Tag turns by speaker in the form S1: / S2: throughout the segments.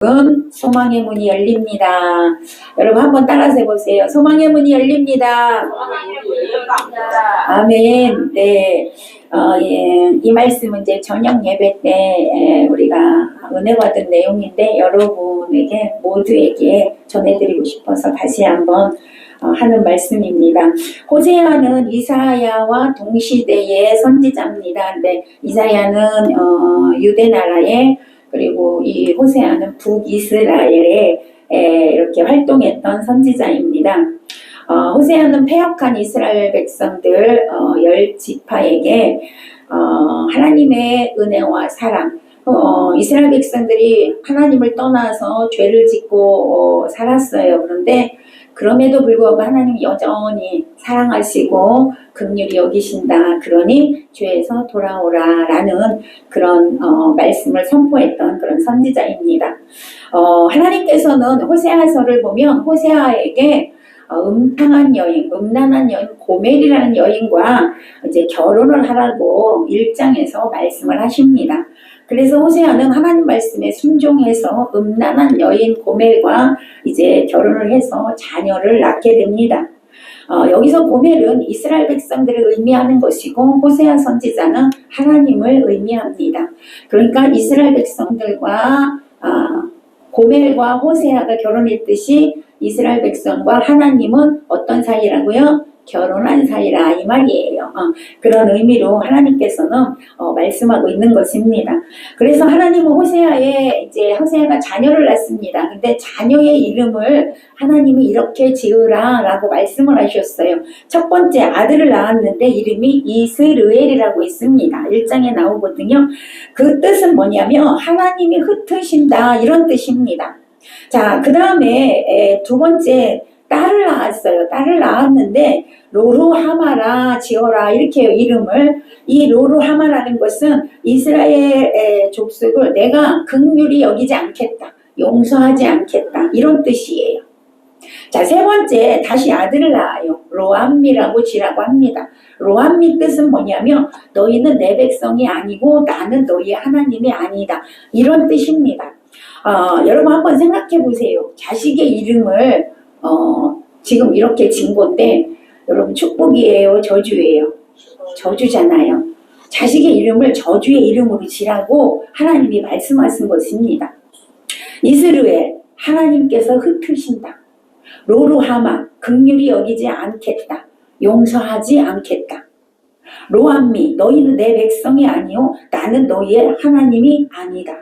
S1: 소망의 문이 열립니다. 여러분 한번 따라서 해보세요. 소망의 문이 열립니다. 아멘. 네. 예. 이 말씀은 이제 저녁 예배 때 우리가 은혜 받은 내용인데 여러분에게 모두에게 전해드리고 싶어서 다시 한번 하는 말씀입니다. 호세아는 이사야와 동시대의 선지자입니다. 근데 이사야는 유대 나라의 그리고 이 호세아는 북이스라엘에 이렇게 활동했던 선지자입니다. 호세아는 패역한 이스라엘 백성들 10지파에게 하나님의 은혜와 사랑, 이스라엘 백성들이 하나님을 떠나서 죄를 짓고 살았어요. 그런데 그럼에도 불구하고 하나님이 여전히 사랑하시고 긍휼히 여기신다. 그러니 죄에서 돌아오라 라는 그런 말씀을 선포했던 그런 선지자입니다. 하나님께서는 호세아서를 보면 호세아에게 음란한 여인 고멜이라는 여인과 이제 결혼을 하라고 1장에서 말씀을 하십니다. 그래서 호세아는 하나님 말씀에 순종해서 음란한 여인 고멜과 이제 결혼을 해서 자녀를 낳게 됩니다. 여기서 고멜은 이스라엘 백성들을 의미하는 것이고 호세아 선지자는 하나님을 의미합니다. 그러니까 이스라엘 백성들과 고멜과 호세아가 결혼했듯이 이스라엘 백성과 하나님은 어떤 사이라고요? 결혼한 사이라 이 말이에요. 그런 의미로 하나님께서는 말씀하고 있는 것입니다. 그래서 하나님은 호세아가 자녀를 낳습니다. 근데 자녀의 이름을 하나님이 이렇게 지으라 라고 말씀을 하셨어요. 첫 번째 아들을 낳았는데 이름이 이스르엘이라고 있습니다. 1장에 나오거든요. 그 뜻은 뭐냐면 하나님이 흩으신다 이런 뜻입니다. 자, 그 다음에 두 번째 딸을 낳았어요. 딸을 낳았는데 로루하마라 지어라 이렇게 이름을. 이 로루하마라는 것은 이스라엘 족속을 내가 긍휼히 여기지 않겠다, 용서하지 않겠다 이런 뜻이에요. 자, 세 번째 다시 아들을 낳아요. 로암미라고 지라고 합니다. 로암미 뜻은 뭐냐면 너희는 내 백성이 아니고 나는 너희의 하나님이 아니다 이런 뜻입니다. 여러분 한번 생각해 보세요. 자식의 이름을 지금 이렇게 진 건데 여러분 축복이에요, 저주예요? 저주잖아요. 자식의 이름을 저주의 이름으로 지라고 하나님이 말씀하신 것입니다. 이스르엘, 하나님께서 흩으신다. 로루하마, 긍휼히 여기지 않겠다, 용서하지 않겠다. 로암미, 너희는 내 백성이 아니요 나는 너희의 하나님이 아니다.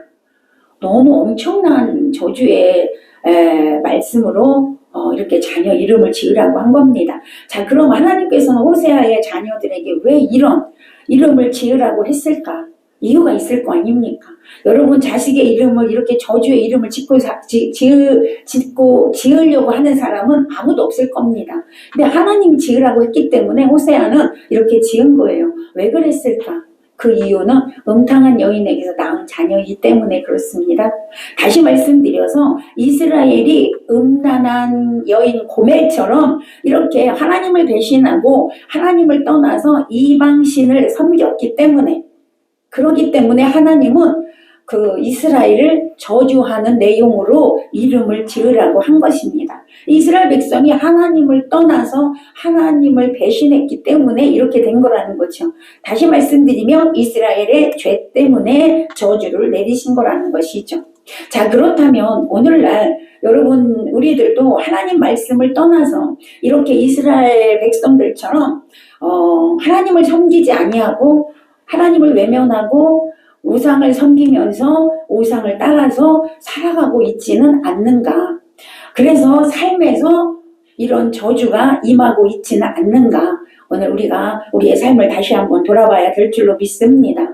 S1: 너무 엄청난 저주의 말씀으로 이렇게 자녀 이름을 지으라고 한 겁니다. 자, 그럼 하나님께서는 호세아의 자녀들에게 왜 이런 이름을 지으라고 했을까? 이유가 있을 거 아닙니까? 여러분 자식의 이름을 이렇게 저주의 이름을 지으려고 하는 사람은 아무도 없을 겁니다. 근데 하나님이 지으라고 했기 때문에 호세아는 이렇게 지은 거예요. 왜 그랬을까? 그 이유는 음탕한 여인에게서 낳은 자녀이기 때문에 그렇습니다. 다시 말씀드려서 이스라엘이 음란한 여인 고멜처럼 이렇게 하나님을 배신하고 하나님을 떠나서 이방신을 섬겼기 때문에, 그렇기 때문에 하나님은 그 이스라엘을 저주하는 내용으로 이름을 지으라고 한 것입니다. 이스라엘 백성이 하나님을 떠나서 하나님을 배신했기 때문에 이렇게 된 거라는 거죠. 다시 말씀드리면 이스라엘의 죄 때문에 저주를 내리신 거라는 것이죠. 자, 그렇다면 오늘날 여러분 우리들도 하나님 말씀을 떠나서 이렇게 이스라엘 백성들처럼 하나님을 섬기지 아니하고 하나님을 외면하고 우상을 섬기면서 우상을 따라서 살아가고 있지는 않는가? 그래서 삶에서 이런 저주가 임하고 있지는 않는가? 오늘 우리가 우리의 삶을 다시 한번 돌아봐야 될 줄로 믿습니다.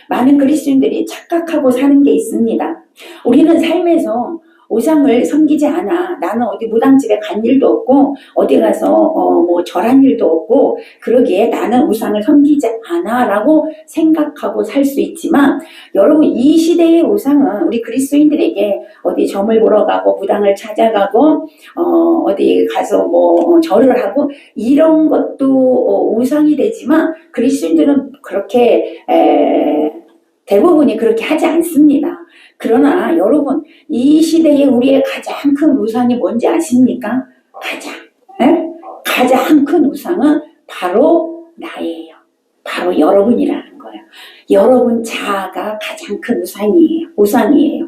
S1: 많은 그리스도인들이 착각하고 사는 게 있습니다. 우리는 삶에서 우상을 섬기지 않아. 나는 어디 무당집에 간 일도 없고 어디 가서 뭐 절한 일도 없고 그러기에 나는 우상을 섬기지 않아 라고 생각하고 살 수 있지만, 여러분 이 시대의 우상은 우리 그리스도인들에게 어디 점을 보러 가고 무당을 찾아가고 어디 가서 뭐 절을 하고 이런 것도 우상이 되지만 그리스도인들은 그렇게 대부분이 그렇게 하지 않습니다. 그러나 여러분, 이 시대에 우리의 가장 큰 우상이 뭔지 아십니까? 가장 큰 우상은 바로 나예요. 바로 여러분이라는 거예요. 여러분 자아가 가장 큰 우상이에요.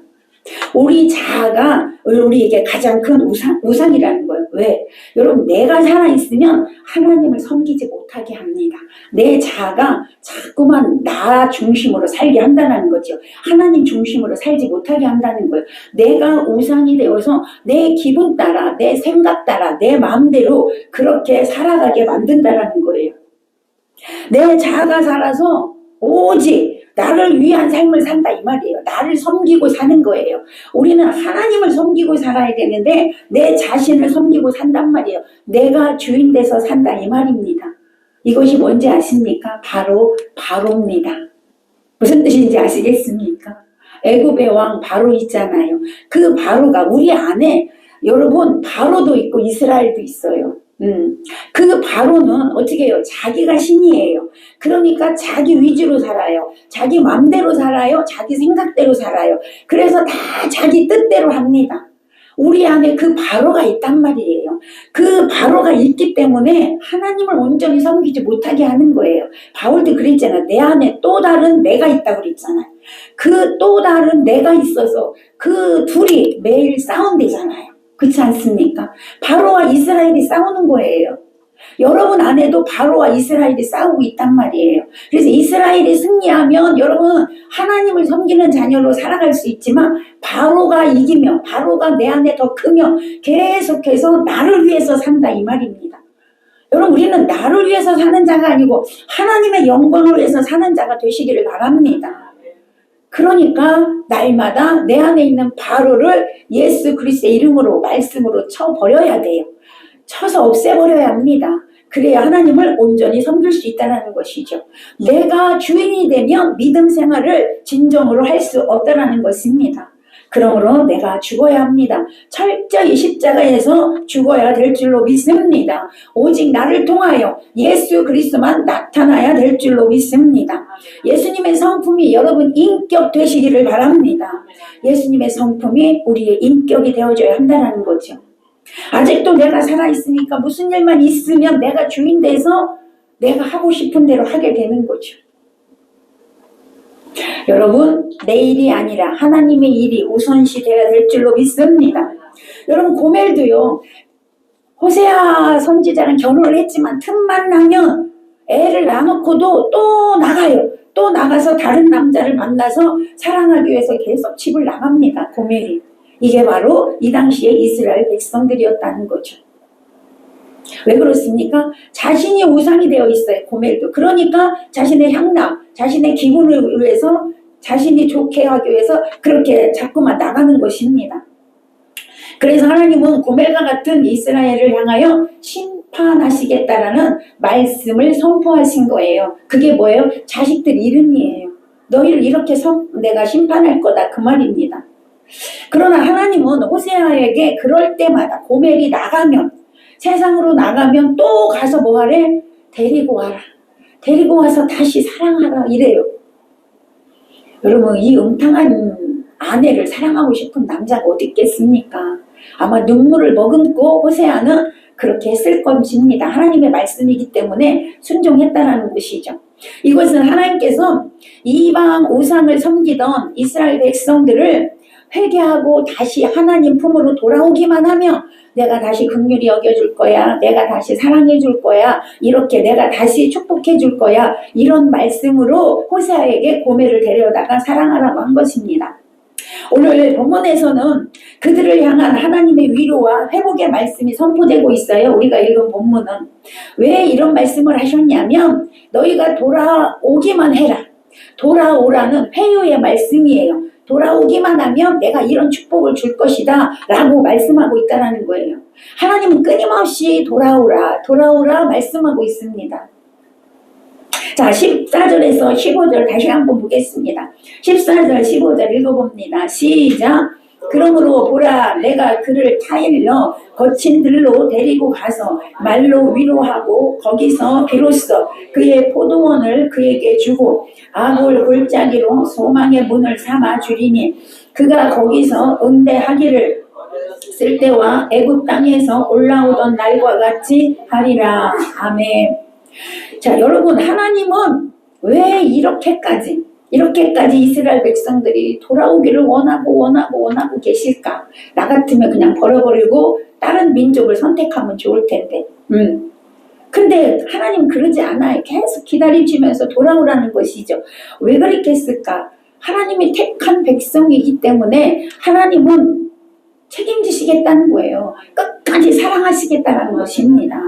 S1: 우리 자아가 우리에게 가장 큰 우상이라는 거예요. 왜? 여러분, 내가 살아있으면 하나님을 섬기지 못하게 합니다. 내 자아가 자꾸만 나 중심으로 살게 한다는 거죠. 하나님 중심으로 살지 못하게 한다는 거예요. 내가 우상이 되어서 내 기분 따라, 내 생각 따라, 내 마음대로 그렇게 살아가게 만든다는 거예요. 내 자아가 살아서 오직 나를 위한 삶을 산다 이 말이에요. 나를 섬기고 사는 거예요. 우리는 하나님을 섬기고 살아야 되는데 내 자신을 섬기고 산단 말이에요. 내가 주인 돼서 산다 이 말입니다. 이것이 뭔지 아십니까? 바로입니다. 무슨 뜻인지 아시겠습니까? 애굽의 왕 바로 있잖아요. 그 바로가 우리 안에 여러분 바로도 있고 이스라엘도 있어요. 그 바로는 어떻게 해요? 자기가 신이에요. 그러니까 자기 위주로 살아요. 자기 맘대로 살아요. 자기 생각대로 살아요. 그래서 다 자기 뜻대로 합니다. 우리 안에 그 바로가 있단 말이에요. 그 바로가 있기 때문에 하나님을 온전히 섬기지 못하게 하는 거예요. 바울도 그랬잖아요. 내 안에 또 다른 내가 있다고 그랬잖아요. 그 또 다른 내가 있어서 그 둘이 매일 싸운대잖아요. 그렇지 않습니까? 바로와 이스라엘이 싸우는 거예요. 여러분 안에도 바로와 이스라엘이 싸우고 있단 말이에요. 그래서 이스라엘이 승리하면 여러분 하나님을 섬기는 자녀로 살아갈 수 있지만 바로가 이기면 바로가 내 안에 더 크면 계속해서 나를 위해서 산다 이 말입니다. 여러분 우리는 나를 위해서 사는 자가 아니고 하나님의 영광을 위해서 사는 자가 되시기를 바랍니다. 그러니까 날마다 내 안에 있는 바로를 예수 그리스도의 이름으로 말씀으로 쳐버려야 돼요. 쳐서 없애버려야 합니다. 그래야 하나님을 온전히 섬길 수 있다는 것이죠. 내가 주인이 되면 믿음 생활을 진정으로 할 수 없다는 것입니다. 그러므로 내가 죽어야 합니다. 철저히 십자가에서 죽어야 될 줄로 믿습니다. 오직 나를 통하여 예수 그리스도만 나타나야 될 줄로 믿습니다. 예수님의 성품이 여러분 인격 되시기를 바랍니다. 예수님의 성품이 우리의 인격이 되어줘야 한다는 거죠. 아직도 내가 살아있으니까 무슨 일만 있으면 내가 주인 돼서 내가 하고 싶은 대로 하게 되는 거죠. 여러분 내 일이 아니라 하나님의 일이 우선시 되어야 될 줄로 믿습니다. 여러분 고멜도요. 호세아 선지자랑 결혼을 했지만 틈만 나면 애를 낳아놓고도 또 나가요. 또 나가서 다른 남자를 만나서 사랑하기 위해서 계속 집을 나갑니다. 고멜이. 이게 바로 이 당시에 이스라엘 백성들이었다는 거죠. 왜 그렇습니까? 자신이 우상이 되어 있어요. 고멜도. 그러니까 자신의 향락, 자신의 기분을 위해서 자신이 좋게 하기 위해서 그렇게 자꾸만 나가는 것입니다. 그래서 하나님은 고멜과 같은 이스라엘을 향하여 심판하시겠다라는 말씀을 선포하신 거예요. 그게 뭐예요? 자식들 이름이에요. 너희를 이렇게 내가 심판할 거다 그 말입니다. 그러나 하나님은 호세아에게 그럴 때마다 고멜이 나가면 세상으로 나가면 또 가서 뭐 하래? 데리고 와라. 데리고 와서 다시 사랑하라 이래요. 여러분 이 음탕한 아내를 사랑하고 싶은 남자가 어디 있겠습니까? 아마 눈물을 머금고 호세아는 그렇게 했을 것입니다. 하나님의 말씀이기 때문에 순종했다라는 것이죠. 이것은 하나님께서 이방 우상을 섬기던 이스라엘 백성들을 회개하고 다시 하나님 품으로 돌아오기만 하면 내가 다시 긍휼히 여겨줄 거야. 내가 다시 사랑해줄 거야. 이렇게 내가 다시 축복해줄 거야. 이런 말씀으로 호세아에게 고멜을 데려다가 사랑하라고 한 것입니다. 오늘 본문에서는 그들을 향한 하나님의 위로와 회복의 말씀이 선포되고 있어요. 우리가 읽은 본문은. 왜 이런 말씀을 하셨냐면 너희가 돌아오기만 해라. 돌아오라는 회유의 말씀이에요. 돌아오기만 하면 내가 이런 축복을 줄 것이다 라고 말씀하고 있다는 거예요. 하나님은 끊임없이 돌아오라 말씀하고 있습니다. 자, 14절에서 15절 다시 한번 보겠습니다. 14절 15절 읽어봅니다. 시작. 그러므로 보라, 내가 그를 타일러 거친 들로 데리고 가서 말로 위로하고 거기서 비로소 그의 포도원을 그에게 주고 아골 골짜기로 소망의 문을 삼아 주리니 그가 거기서 응대하기를 쓸 때와 애굽 땅에서 올라오던 날과 같이 하리라. 아멘. 자, 여러분, 하나님은 왜 이렇게까지 이스라엘 백성들이 돌아오기를 원하고 계실까? 나 같으면 그냥 버려버리고 다른 민족을 선택하면 좋을 텐데. 근데 하나님 그러지 않아요. 계속 기다리시면서 돌아오라는 것이죠. 왜 그렇게 했을까? 하나님이 택한 백성이기 때문에 하나님은 책임지시겠다는 거예요. 끝까지 사랑하시겠다는 것입니다.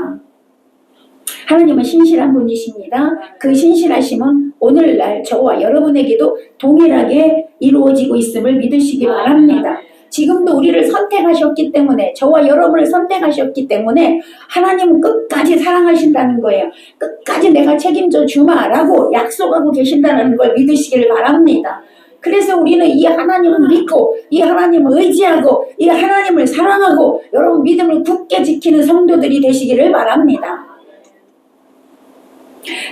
S1: 하나님은 신실한 분이십니다. 그 신실하심은 오늘날 저와 여러분에게도 동일하게 이루어지고 있음을 믿으시기 바랍니다. 지금도 우리를 선택하셨기 때문에, 저와 여러분을 선택하셨기 때문에 하나님은 끝까지 사랑하신다는 거예요. 끝까지 내가 책임져 주마라고 약속하고 계신다는 걸 믿으시길 바랍니다. 그래서 우리는 이 하나님을 믿고 이 하나님을 의지하고 이 하나님을 사랑하고 여러분 믿음을 굳게 지키는 성도들이 되시기를 바랍니다.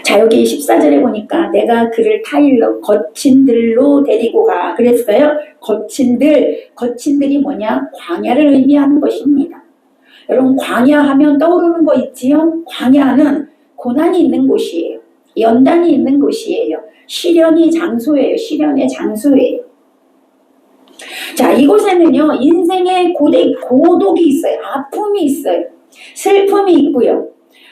S1: 자, 여기 14절에 보니까 내가 그를 타일러 거친 들로 데리고 가 그랬어요. 거친들이 뭐냐? 광야를 의미하는 것입니다. 여러분, 광야 하면 떠오르는 거 있지요? 광야는 고난이 있는 곳이에요. 연단이 있는 곳이에요. 시련의 장소예요. 자, 이곳에는요 인생의 고독이 있어요. 아픔이 있어요. 슬픔이 있고요.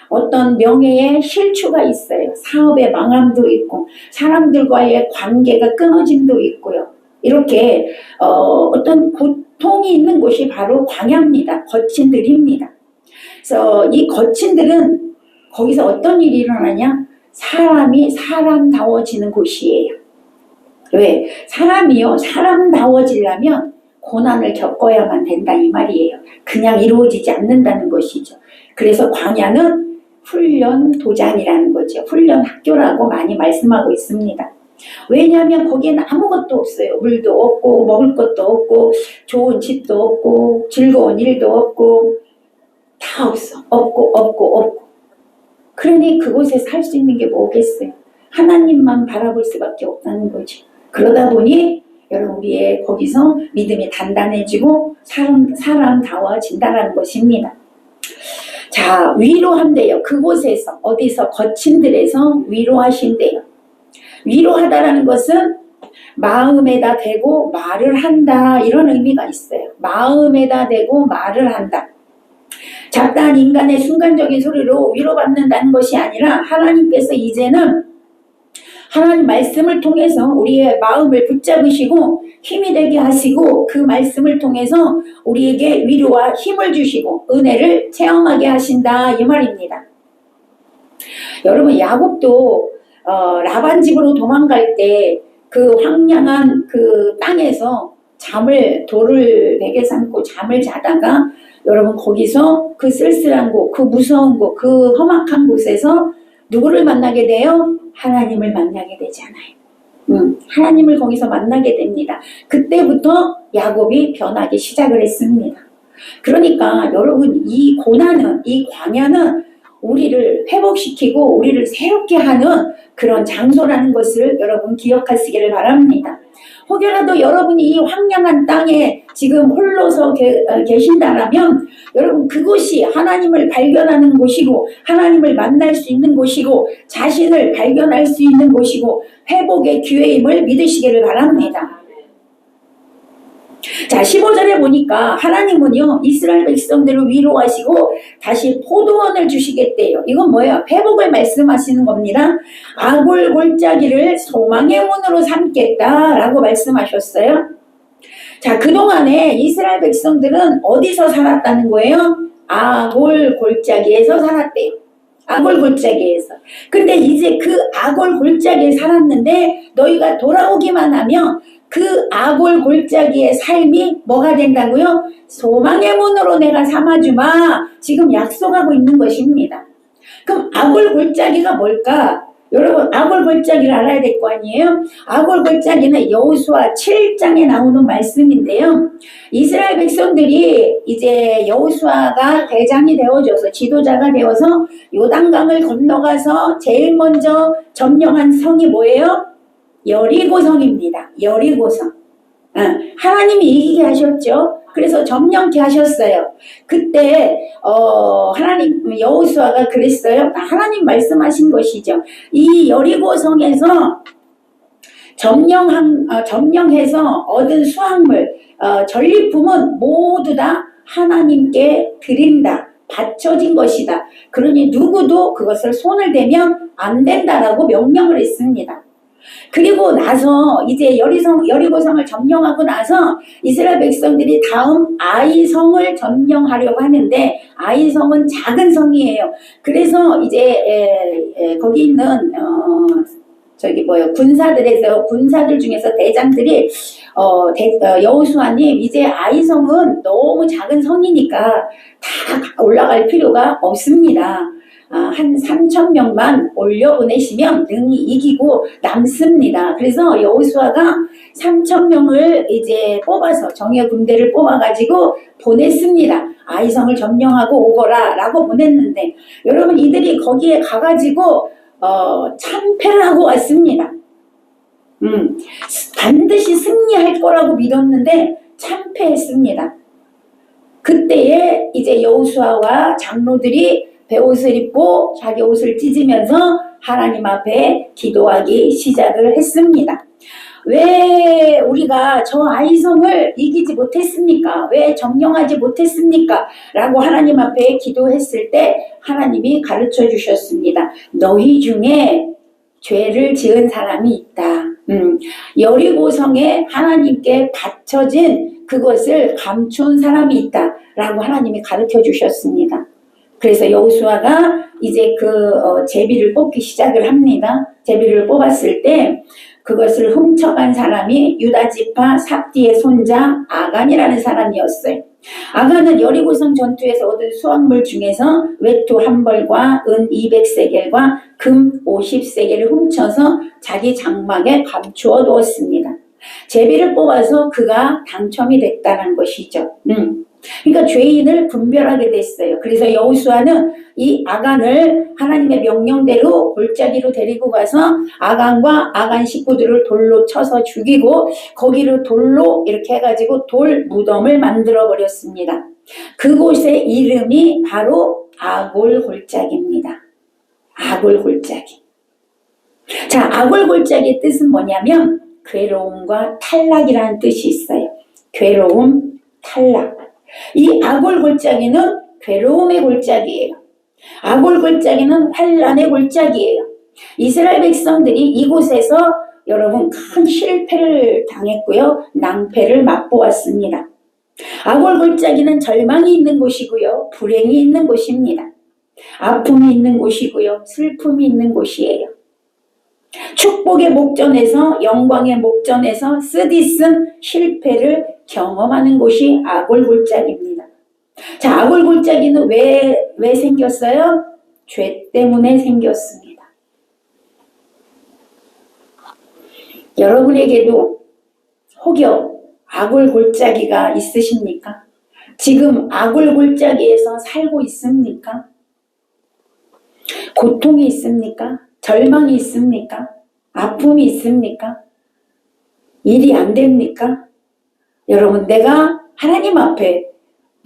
S1: 어떤 명예의 실추가 있어요. 사업의 망함도 있고 사람들과의 관계가 끊어짐도 있고요. 이렇게 어떤 고통이 있는 곳이 바로 광야입니다. 거친들입니다. 그래서 이 거친들은 거기서 어떤 일이 일어나냐? 사람이 사람다워지는 곳이에요. 왜? 사람이요 사람다워지려면 고난을 겪어야만 된다 이 말이에요. 그냥 이루어지지 않는다는 것이죠. 그래서 광야는 훈련 도장이라는 거죠. 훈련 학교라고 많이 말씀하고 있습니다. 왜냐하면 거기에는 아무것도 없어요. 물도 없고 먹을 것도 없고 좋은 집도 없고 즐거운 일도 없고 다 없어. 없고 그러니 그곳에 살 수 있는 게 뭐겠어요? 하나님만 바라볼 수밖에 없다는 거죠. 그러다 보니 여러분 우리의 거기서 믿음이 단단해지고 사람다워진다는 것입니다. 자, 위로한대요. 그곳에서 어디서 거친들에서 위로하신대요. 위로하다라는 것은 마음에다 대고 말을 한다 이런 의미가 있어요. 마음에다 대고 말을 한다. 잡다한 인간의 순간적인 소리로 위로받는다는 것이 아니라 하나님께서 이제는 하나님 말씀을 통해서 우리의 마음을 붙잡으시고 힘이 되게 하시고 그 말씀을 통해서 우리에게 위로와 힘을 주시고 은혜를 체험하게 하신다 이 말입니다. 여러분 야곱도 라반 집으로 도망갈 때 그 황량한 그 땅에서 돌을 베개 삼고 잠을 자다가 여러분 거기서 그 쓸쓸한 곳, 그 무서운 곳, 그 험악한 곳에서 누구를 만나게 돼요? 하나님을 만나게 되잖아요. 하나님을 거기서 만나게 됩니다. 그때부터 야곱이 변하기 시작을 했습니다. 그러니까 여러분 이 고난은, 이 광야는 우리를 회복시키고 우리를 새롭게 하는 그런 장소라는 것을 여러분 기억하시기를 바랍니다. 혹여라도 여러분이 이 황량한 땅에 지금 홀로서 계신다라면 여러분 그곳이 하나님을 발견하는 곳이고 하나님을 만날 수 있는 곳이고 자신을 발견할 수 있는 곳이고 회복의 기회임을 믿으시기를 바랍니다. 자, 15절에 보니까 하나님은요 이스라엘 백성들을 위로하시고 다시 포도원을 주시겠대요. 이건 뭐예요? 회복을 말씀하시는 겁니다. 아골 골짜기를 소망의 문으로 삼겠다라고 말씀하셨어요. 자, 그동안에 이스라엘 백성들은 어디서 살았다는 거예요? 아골 골짜기에서 살았대요. 아골 골짜기에서. 근데 이제 그 아골 골짜기에 살았는데 너희가 돌아오기만 하면 그 아골 골짜기의 삶이 뭐가 된다고요? 소망의 문으로 내가 삼아주마. 지금 약속하고 있는 것입니다. 그럼 아골 골짜기가 뭘까? 여러분 아골 골짜기를 알아야 될 거 아니에요? 아골 골짜기는 여호수아 7장에 나오는 말씀인데요. 이스라엘 백성들이 이제 여호수아가 대장이 되어줘서 지도자가 되어서 요단강을 건너가서 제일 먼저 점령한 성이 뭐예요? 여리고성입니다. 여리고성. 하나님이 이기게 하셨죠. 그래서 점령케 하셨어요. 그때 하나님 여호수아가 그랬어요. 하나님 말씀하신 것이죠. 이 여리고성에서 점령해서 얻은 수확물, 전리품은 모두 다 하나님께 드린다. 바쳐진 것이다. 그러니 누구도 그것을 손을 대면 안 된다라고 명령을 했습니다. 그리고 나서 이제 여리고성을 점령하고 나서 이스라엘 백성들이 다음 아이성을 점령하려고 하는데 아이성은 작은 성이에요. 그래서 이제 거기 있는 군사들 중에서 대장들이 여호수아님 이제 아이성은 너무 작은 성이니까 다 올라갈 필요가 없습니다. 한 3,000명만 올려보내시면 능히 이기고 남습니다. 그래서 여호수아가 3,000명을 이제 뽑아서 정예 군대를 뽑아가지고 보냈습니다. 아이성을 점령하고 오거라 라고 보냈는데 여러분 이들이 거기에 가가지고 참패를 하고 왔습니다. 반드시 승리할 거라고 믿었는데 참패했습니다. 그때에 이제 여호수아와 장로들이 베옷을 입고 자기 옷을 찢으면서 하나님 앞에 기도하기 시작을 했습니다. 왜 우리가 저 아이성을 이기지 못했습니까? 왜 점령하지 못했습니까? 라고 하나님 앞에 기도했을 때 하나님이 가르쳐 주셨습니다. 너희 중에 죄를 지은 사람이 있다. 여리고성에 하나님께 바쳐진 그것을 감춘 사람이 있다. 라고 하나님이 가르쳐 주셨습니다. 그래서 여호수아가 이제 제비를 뽑기 시작을 합니다. 제비를 뽑았을 때 그것을 훔쳐간 사람이 유다지파 삽디의 손자 아간이라는 사람이었어요. 아간은 여리고성 전투에서 얻은 수확물 중에서 외투 한 벌과 은 200세겔과 금 50세겔을 훔쳐서 자기 장막에 감추어 두었습니다. 제비를 뽑아서 그가 당첨이 됐다는 것이죠. 그러니까 죄인을 분별하게 됐어요. 그래서 여호수아는 이 아간을 하나님의 명령대로 골짜기로 데리고 가서 아간과 아간 식구들을 돌로 쳐서 죽이고 거기를 돌로 이렇게 해가지고 돌 무덤을 만들어 버렸습니다. 그곳의 이름이 바로 아골 골짜기입니다. 아골 골짜기. 자, 아골 골짜기의 뜻은 뭐냐면 괴로움과 탈락이라는 뜻이 있어요. 괴로움, 탈락. 이 아골 골짜기는 괴로움의 골짜기예요. 아골 골짜기는 환난의 골짜기예요. 이스라엘 백성들이 이곳에서 여러분 큰 실패를 당했고요. 낭패를 맛보았습니다. 아골 골짜기는 절망이 있는 곳이고요. 불행이 있는 곳입니다. 아픔이 있는 곳이고요. 슬픔이 있는 곳이에요. 축복의 목전에서 영광의 목전에서 쓰디쓴 실패를 경험하는 곳이 아골 골짜기입니다. 자, 아골 골짜기는 왜 생겼어요? 죄 때문에 생겼습니다. 여러분에게도 혹여 아골 골짜기가 있으십니까? 지금 아골 골짜기에서 살고 있습니까? 고통이 있습니까? 절망이 있습니까? 아픔이 있습니까? 일이 안 됩니까? 여러분, 내가 하나님 앞에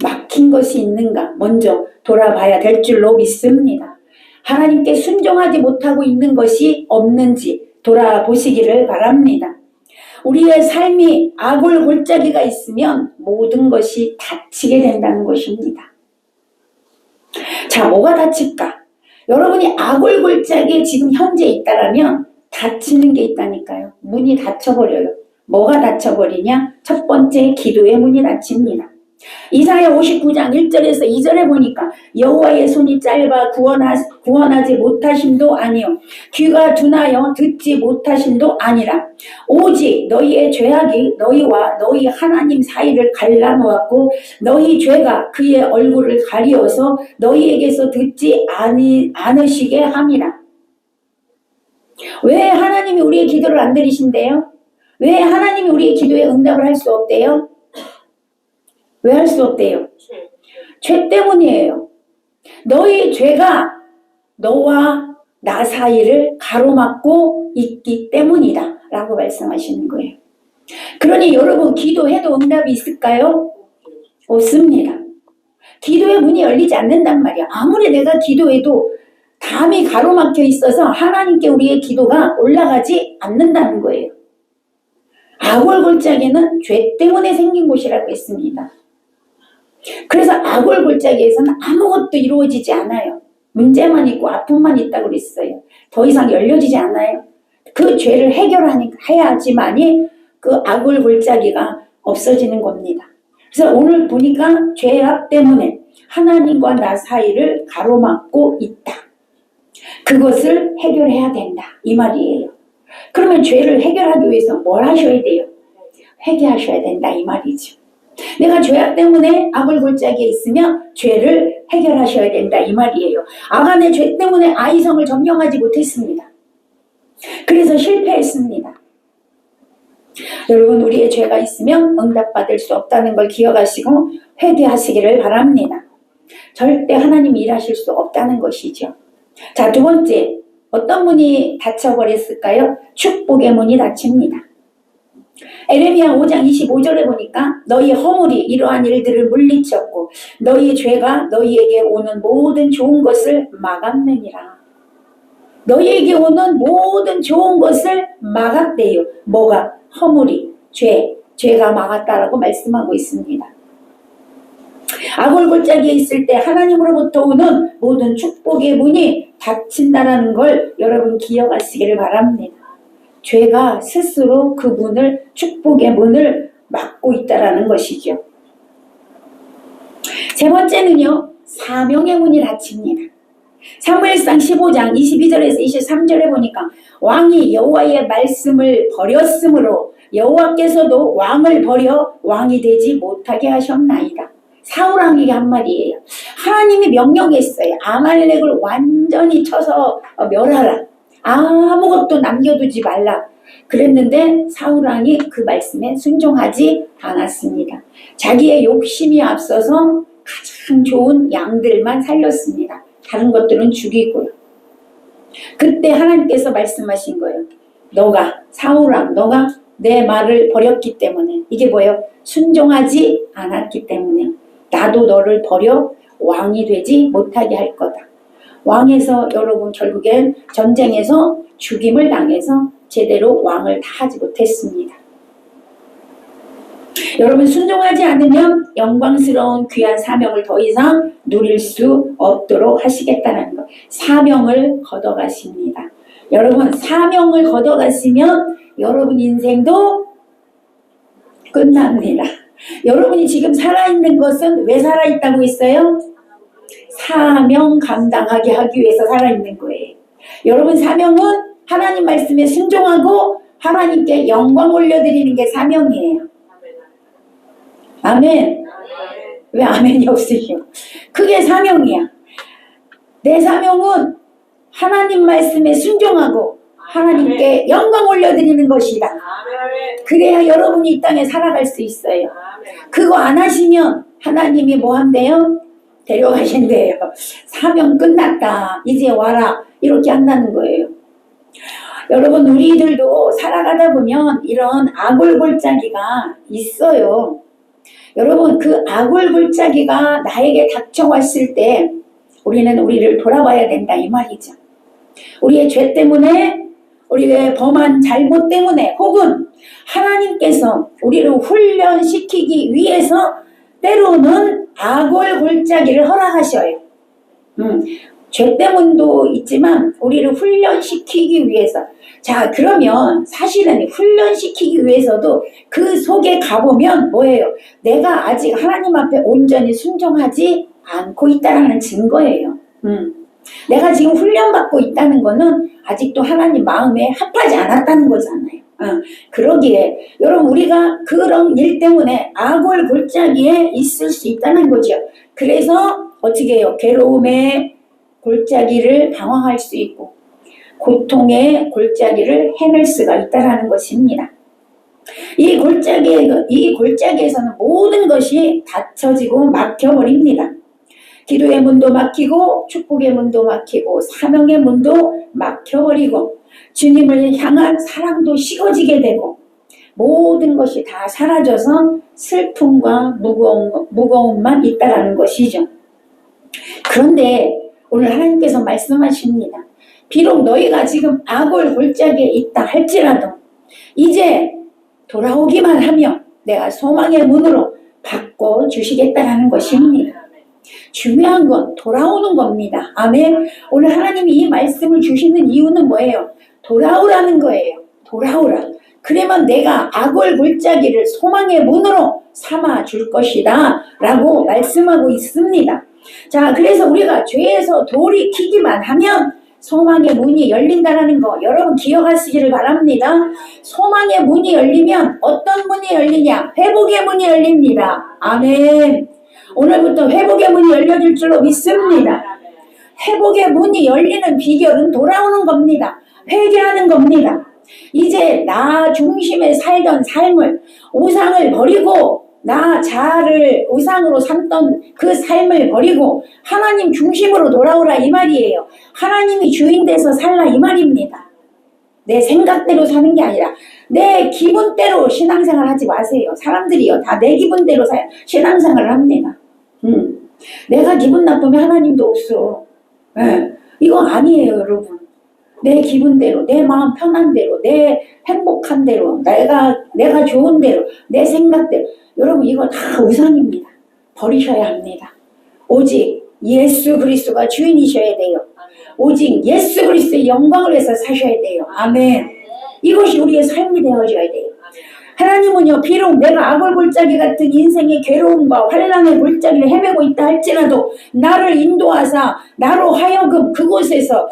S1: 막힌 것이 있는가? 먼저 돌아봐야 될 줄로 믿습니다. 하나님께 순종하지 못하고 있는 것이 없는지 돌아보시기를 바랍니다. 우리의 삶이 아골 골짜기가 있으면 모든 것이 닫히게 된다는 것입니다. 자, 뭐가 닫힐까? 여러분이 아골 골짜기에 지금 현재 있다라면 닫히는 게 있다니까요. 문이 닫혀버려요. 뭐가 닫혀버리냐? 첫 번째, 기도의 문이 닫힙니다. 이사야 59장 1절에서 2절에 보니까 여호와의 손이 짧아 구원하지 못하심도 아니요 귀가 둔하여 듣지 못하심도 아니라 오직 너희의 죄악이 너희와 너희 하나님 사이를 갈라놓았고 너희 죄가 그의 얼굴을 가리어서 너희에게서 듣지 않으시게 함이라. 왜 하나님이 우리의 기도를 안 들으신대요? 왜 하나님이 우리의 기도에 응답을 할 수 없대요? 왜 할 수 없대요? 죄 때문이에요. 너희 죄가 너와 나 사이를 가로막고 있기 때문이다 라고 말씀하시는 거예요. 그러니 여러분, 기도해도 응답이 있을까요? 없습니다. 기도의 문이 열리지 않는단 말이야. 아무리 내가 기도해도 담이 가로막혀 있어서 하나님께 우리의 기도가 올라가지 않는다는 거예요. 악월골짜기는 죄 때문에 생긴 곳이라고 했습니다. 그래서 악월골짜기에서는 아무것도 이루어지지 않아요. 문제만 있고 아픔만 있다고 그랬어요. 더 이상 열려지지 않아요. 그 죄를 해야지만이 그 악월골짜기가 없어지는 겁니다. 그래서 오늘 보니까 죄악 때문에 하나님과 나 사이를 가로막고 있다. 그것을 해결해야 된다 이 말이에요. 그러면 죄를 해결하기 위해서 뭘 하셔야 돼요? 회개하셔야 된다 이 말이죠. 내가 죄악 때문에 악월골짜기에 있으면 죄를 해결하셔야 된다 이 말이에요. 아간의 죄 때문에 아이성을 점령하지 못했습니다. 그래서 실패했습니다. 여러분, 우리의 죄가 있으면 응답받을 수 없다는 걸 기억하시고 회개하시기를 바랍니다. 절대 하나님이 일하실 수 없다는 것이죠. 자, 두 번째, 어떤 문이 닫혀버렸을까요? 축복의 문이 닫힙니다. 에레미야 5장 25절에 보니까 너희 허물이 이러한 일들을 물리쳤고 너희 죄가 너희에게 오는 모든 좋은 것을 막았느니라. 너희에게 오는 모든 좋은 것을 막았대요. 뭐가? 허물이, 죄가 막았다라고 말씀하고 있습니다. 악월골짜기에 있을 때 하나님으로부터 오는 모든 축복의 문이 닫힌다라는 걸 여러분 기억하시기를 바랍니다. 죄가 스스로 그 문을, 축복의 문을 막고 있다라는 것이죠. 세 번째는요, 사명의 문이 닫힙니다. 사무엘상 15장 22절에서 23절에 보니까 왕이 여호와의 말씀을 버렸으므로 여호와께서도 왕을 버려 왕이 되지 못하게 하셨나이다. 사울왕에게 한 말이에요. 하나님이 명령했어요. 아말렉을 완전히 쳐서 멸하라. 아무것도 남겨두지 말라. 그랬는데 사울왕이 그 말씀에 순종하지 않았습니다. 자기의 욕심이 앞서서 가장 좋은 양들만 살렸습니다. 다른 것들은 죽이고요. 그때 하나님께서 말씀하신 거예요. 너가, 사울왕, 너가 내 말을 버렸기 때문에, 이게 뭐예요? 순종하지 않았기 때문에 나도 너를 버려 왕이 되지 못하게 할 거다. 왕에서 여러분 결국엔 전쟁에서 죽임을 당해서 제대로 왕을 다 하지 못했습니다. 여러분, 순종하지 않으면 영광스러운 귀한 사명을 더 이상 누릴 수 없도록 하시겠다는 것. 사명을 걷어가십니다. 여러분, 사명을 걷어가시면 여러분 인생도 끝납니다. 여러분이 지금 살아있는 것은 왜 살아있다고 했어요? 사명 감당하게 하기 위해서 살아있는 거예요. 여러분, 사명은 하나님 말씀에 순종하고 하나님께 영광 올려드리는 게 사명이에요. 아멘. 왜 아멘이 없으시오? 그게 사명이야. 내 사명은 하나님 말씀에 순종하고 하나님께 영광 올려드리는 것이다. 그래야 여러분이 이 땅에 살아갈 수 있어요. 그거 안 하시면 하나님이 뭐 한대요? 데려가신대요. 사명 끝났다. 이제 와라. 이렇게 한다는 거예요. 여러분, 우리들도 살아가다 보면 이런 악월골짜기가 있어요. 여러분, 그 악월골짜기가 나에게 닥쳐왔을 때 우리는 우리를 돌아봐야 된다 이 말이죠. 우리의 죄 때문에, 우리의 범한 잘못 때문에, 혹은 하나님께서 우리를 훈련시키기 위해서 때로는 악월골짜기를 허락하셔요. 죄 때문도 있지만 우리를 훈련시키기 위해서. 자, 그러면 사실은 훈련시키기 위해서도 그 속에 가보면 뭐예요? 내가 아직 하나님 앞에 온전히 순종하지 않고 있다는 증거예요. 내가 지금 훈련받고 있다는 거는 아직도 하나님 마음에 합하지 않았다는 거잖아요. 그러기에 여러분, 우리가 그런 일 때문에 악월골짜기에 있을 수 있다는 거죠. 그래서 어떻게 해요? 괴로움에 골짜기를 방황할 수 있고, 고통의 골짜기를 헤맬 수가 있다는 것입니다. 이 골짜기에서는 모든 것이 닫혀지고 막혀버립니다. 기도의 문도 막히고 축복의 문도 막히고 사명의 문도 막혀버리고 주님을 향한 사랑도 식어지게 되고 모든 것이 다 사라져서 슬픔과 무거움만 있다라는 것이죠. 그런데 오늘 하나님께서 말씀하십니다. 비록 너희가 지금 악을 골짜기에 있다 할지라도 이제 돌아오기만 하면 내가 소망의 문으로 바꿔주시겠다라는 것입니다. 중요한 건 돌아오는 겁니다. 아멘. 오늘 하나님이 이 말씀을 주시는 이유는 뭐예요? 돌아오라는 거예요. 돌아오라. 그러면 내가 악을 골짜기를 소망의 문으로 삼아 줄 것이다 라고 말씀하고 있습니다. 자, 그래서 우리가 죄에서 돌이키기만 하면 소망의 문이 열린다는 거 여러분 기억하시기를 바랍니다. 소망의 문이 열리면 어떤 문이 열리냐? 회복의 문이 열립니다. 아멘. 오늘부터 회복의 문이 열려질 줄로 믿습니다. 회복의 문이 열리는 비결은 돌아오는 겁니다. 회개하는 겁니다. 이제 나 중심에 살던 삶을 우상을 버리고 나 자아를 우상으로 삼던 그 삶을 버리고 하나님 중심으로 돌아오라 이 말이에요. 하나님이 주인 돼서 살라 이 말입니다. 내 생각대로 사는 게 아니라 내 기분대로 신앙생활 하지 마세요. 사람들이요 다 내 기분대로 신앙생활을 합니다. 내가 기분 나쁘면 하나님도 없어. 이거 아니에요 여러분. 내 기분대로 내 마음 편한 대로 내 행복한 대로 내가 좋은 대로 내 생각대로 여러분 이거 다 우상입니다. 버리셔야 합니다. 오직 예수 그리스도가 주인이셔야 돼요. 오직 예수 그리스도의 영광을 위해서 사셔야 돼요. 아멘. 이것이 우리의 삶이 되어져야 돼요. 하나님은요 비록 내가 악을 골짜기 같은 인생의 괴로움과 환난의 골짜기를 헤매고 있다 할지라도 나를 인도하사 나로 하여금 그곳에서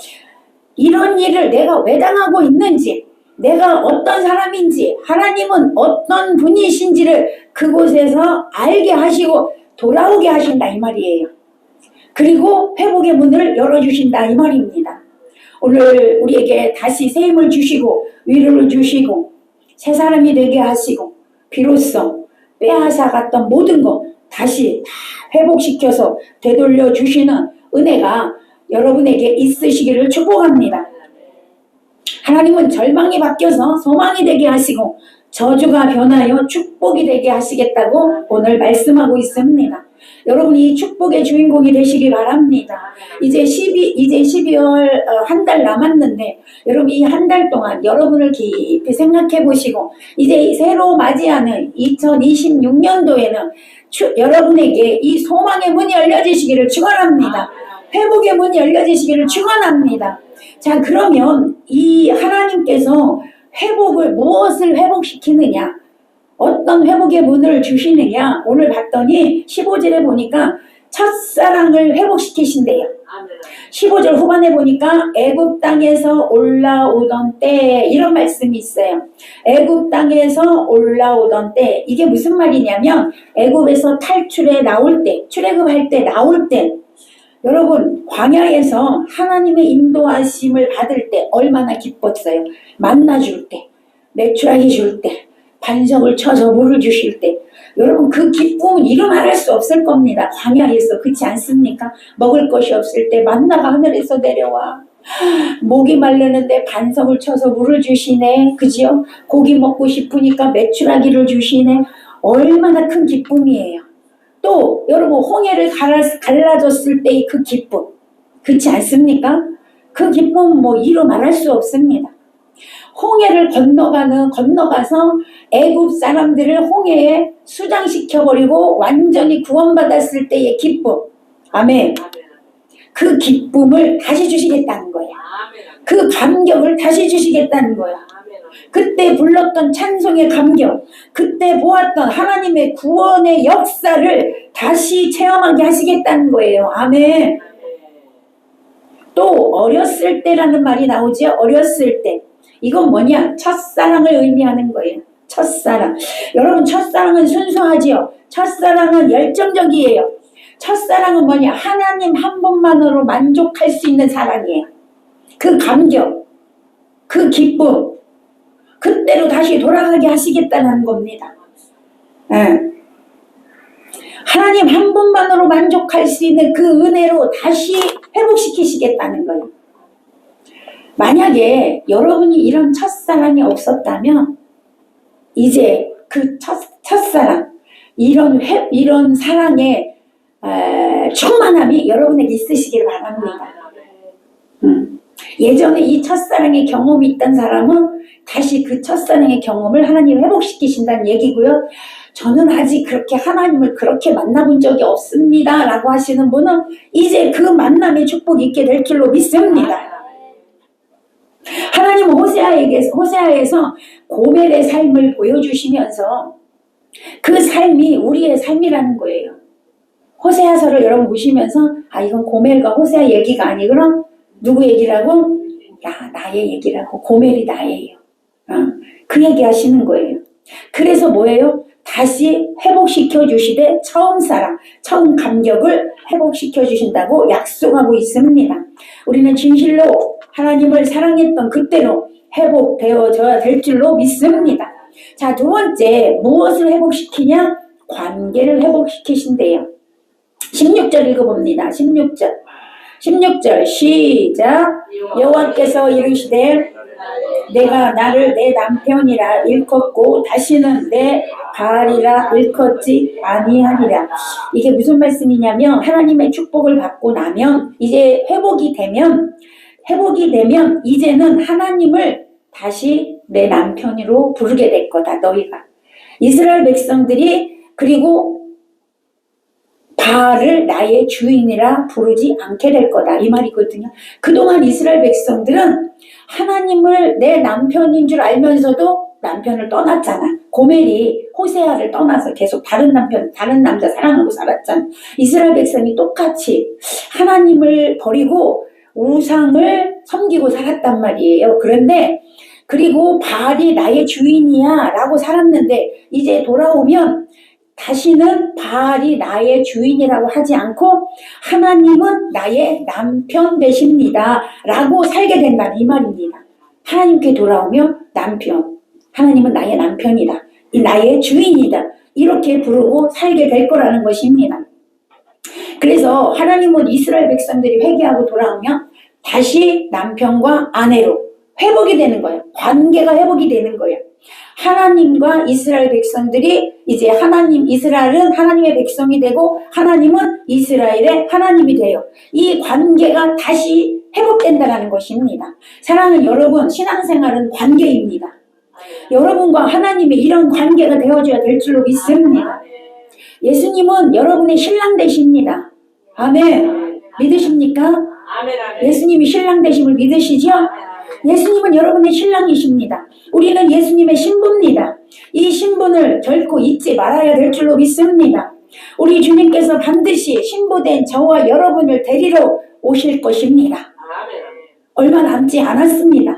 S1: 이런 일을 내가 왜 당하고 있는지 내가 어떤 사람인지 하나님은 어떤 분이신지를 그곳에서 알게 하시고 돌아오게 하신다 이 말이에요. 그리고 회복의 문을 열어주신다 이 말입니다. 오늘 우리에게 다시 새 힘을 주시고 위로를 주시고 새 사람이 되게 하시고 비로소 빼앗아갔던 모든 것 다시 다 회복시켜서 되돌려 주시는 은혜가 여러분에게 있으시기를 축복합니다. 하나님은 절망이 바뀌어서 소망이 되게 하시고 저주가 변하여 축복이 되게 하시겠다고 오늘 말씀하고 있습니다. 여러분 이 축복의 주인공이 되시기 바랍니다. 이제 12월 한 달 남았는데 여러분 이 한 달 동안 여러분을 깊이 생각해 보시고 이제 새로 맞이하는 2026년도에는 여러분에게 이 소망의 문이 열려지시기를 축원합니다. 회복의 문이 열려지시기를 축원합니다. 자 그러면 이 하나님께서 회복을 무엇을 회복시키느냐 어떤 회복의 문을 주시느냐 오늘 봤더니 15절에 보니까 첫사랑을 회복시키신대요. 15절 후반에 보니까 애굽 땅에서 올라오던 때 이런 말씀이 있어요. 애굽 땅에서 올라오던 때 이게 무슨 말이냐면 애굽에서 탈출해 나올 때 출애굽할 때 나올 때 여러분 광야에서 하나님의 인도하심을 받을 때 얼마나 기뻤어요. 만나줄 때 메추라기 줄 때 반석을 쳐서 물을 주실 때 여러분 그 기쁨은 이루 말할 수 없을 겁니다. 광야에서 그렇지 않습니까? 먹을 것이 없을 때 만나가 하늘에서 내려와 목이 마르는데 반석을 쳐서 물을 주시네. 그지요? 고기 먹고 싶으니까 메추라기를 주시네. 얼마나 큰 기쁨이에요. 또 여러분 홍해를 갈라졌을 때의 그 기쁨 그렇지 않습니까? 그 기쁨은 뭐 이루 말할 수 없습니다. 홍해를 건너가서 애굽 사람들을 홍해에 수장시켜버리고 완전히 구원받았을 때의 기쁨. 아멘. 그 기쁨을 다시 주시겠다는 거야. 그 감격을 다시 주시겠다는 거야. 그때 불렀던 찬송의 감격, 그때 보았던 하나님의 구원의 역사를 다시 체험하게 하시겠다는 거예요. 아멘. 또 어렸을 때라는 말이 나오죠. 어렸을 때. 이건 뭐냐? 첫사랑을 의미하는 거예요. 첫사랑. 여러분 첫사랑은 순수하지요. 첫사랑은 열정적이에요. 첫사랑은 뭐냐? 하나님 한 분만으로 만족할 수 있는 사랑이에요. 그 감격. 그 기쁨, 그때로 다시 돌아가게 하시겠다는 겁니다. 예. 하나님 한 분만으로 만족할 수 있는 그 은혜로 다시 회복시키시겠다는 거예요. 만약에 여러분이 이런 첫사랑이 없었다면 이제 그 첫사랑, 이런 사랑의 충만함이 여러분에게 있으시길 바랍니다. 예전에 이 첫사랑의 경험이 있던 사람은 다시 그 첫사랑의 경험을 하나님 회복시키신다는 얘기고요. 저는 아직 그렇게 하나님을 그렇게 만나본 적이 없습니다 라고 하시는 분은 이제 그 만남의 축복이 있게 될 줄로 믿습니다. 하나님은 호세아에서 고멜의 삶을 보여주시면서 그 삶이 우리의 삶이라는 거예요. 호세아서를 여러분 보시면서 이건 고멜과 호세아 얘기가 아니고 누구 얘기라고? 나의 얘기라고. 고멜이 나예요. 그 얘기 하시는 거예요. 그래서 뭐예요? 다시 회복시켜 주시되 처음 사랑, 처음 감격을 회복시켜 주신다고 약속하고 있습니다. 우리는 진실로 하나님을 사랑했던 그때로 회복되어져야 될 줄로 믿습니다. 자, 두 번째, 무엇을 회복시키냐? 관계를 회복시키신대요. 16절 읽어봅니다. 16절 시작. 여호와께서 이르시되 내가 나를 내 남편이라 일컫고 다시는 내 바알이라 일컫지 아니하리라. 이게 무슨 말씀이냐면 하나님의 축복을 받고 나면 이제 회복이 되면 이제는 하나님을 다시 내 남편으로 부르게 될 거다. 너희가 이스라엘 백성들이 그리고 바알을 나의 주인이라 부르지 않게 될 거다 이 말이거든요. 그동안 이스라엘 백성들은 하나님을 내 남편인 줄 알면서도 남편을 떠났잖아. 고멜이 호세아를 떠나서 계속 다른 남자 사랑하고 살았잖아. 이스라엘 백성이 똑같이 하나님을 버리고 우상을 섬기고 살았단 말이에요. 그런데 그리고 바알이 나의 주인이야 라고 살았는데 이제 돌아오면 다시는 바알이 나의 주인이라고 하지 않고 하나님은 나의 남편 되십니다 라고 살게 된다 이 말입니다. 하나님께 돌아오면 남편, 하나님은 나의 남편이다, 나의 주인이다 이렇게 부르고 살게 될 거라는 것입니다. 그래서 하나님은 이스라엘 백성들이 회개하고 돌아오면 다시 남편과 아내로 회복이 되는 거예요. 관계가 회복이 되는 거예요. 하나님과 이스라엘 백성들이 이제 이스라엘은 하나님의 백성이 되고 하나님은 이스라엘의 하나님이 돼요. 이 관계가 다시 회복된다는 것입니다. 사랑하는 여러분, 신앙생활은 관계입니다. 여러분과 하나님의 이런 관계가 되어줘야 될 줄로 믿습니다. 예수님은 여러분의 신랑 되십니다. 아멘. 믿으십니까? 예수님이 신랑 되심을 믿으시죠? 예수님은 여러분의 신랑이십니다. 우리는 예수님의 신부입니다. 이 신분을 결코 잊지 말아야 될 줄로 믿습니다. 우리 주님께서 반드시 신부된 저와 여러분을 데리러 오실 것입니다. 얼마 남지 않았습니다.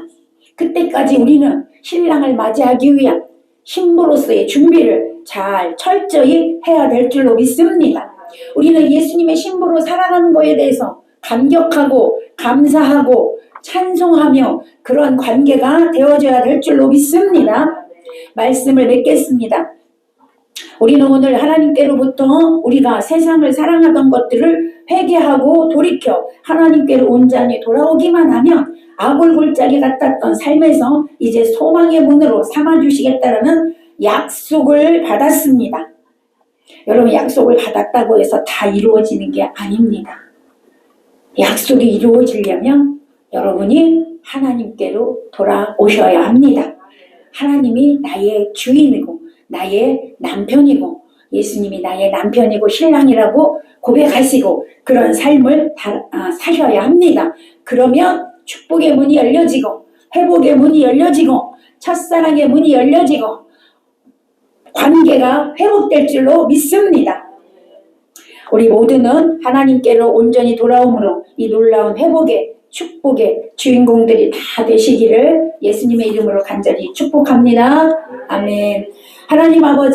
S1: 그때까지 우리는 신랑을 맞이하기 위한 신부로서의 준비를 잘 철저히 해야 될 줄로 믿습니다. 우리는 예수님의 신부로 살아가는 것에 대해서 감격하고 감사하고 찬송하며 그런 관계가 되어져야 될 줄로 믿습니다. 말씀을 맺겠습니다. 우리는 오늘 하나님께로부터 우리가 세상을 사랑하던 것들을 회개하고 돌이켜 하나님께로 온전히 돌아오기만 하면 아골골짜기 같았던 삶에서 이제 소망의 문으로 삼아주시겠다는 약속을 받았습니다. 여러분, 약속을 받았다고 해서 다 이루어지는 게 아닙니다. 약속이 이루어지려면 여러분이 하나님께로 돌아오셔야 합니다. 하나님이 나의 주인이고 나의 남편이고 예수님이 나의 남편이고 신랑이라고 고백하시고 그런 삶을 사셔야 합니다. 그러면 축복의 문이 열려지고 회복의 문이 열려지고 첫사랑의 문이 열려지고 관계가 회복될 줄로 믿습니다. 우리 모두는 하나님께로 온전히 돌아옴으로 이 놀라운 회복의 축복의 주인공들이 다 되시기를 예수님의 이름으로 간절히 축복합니다. 아멘. 하나님 아버지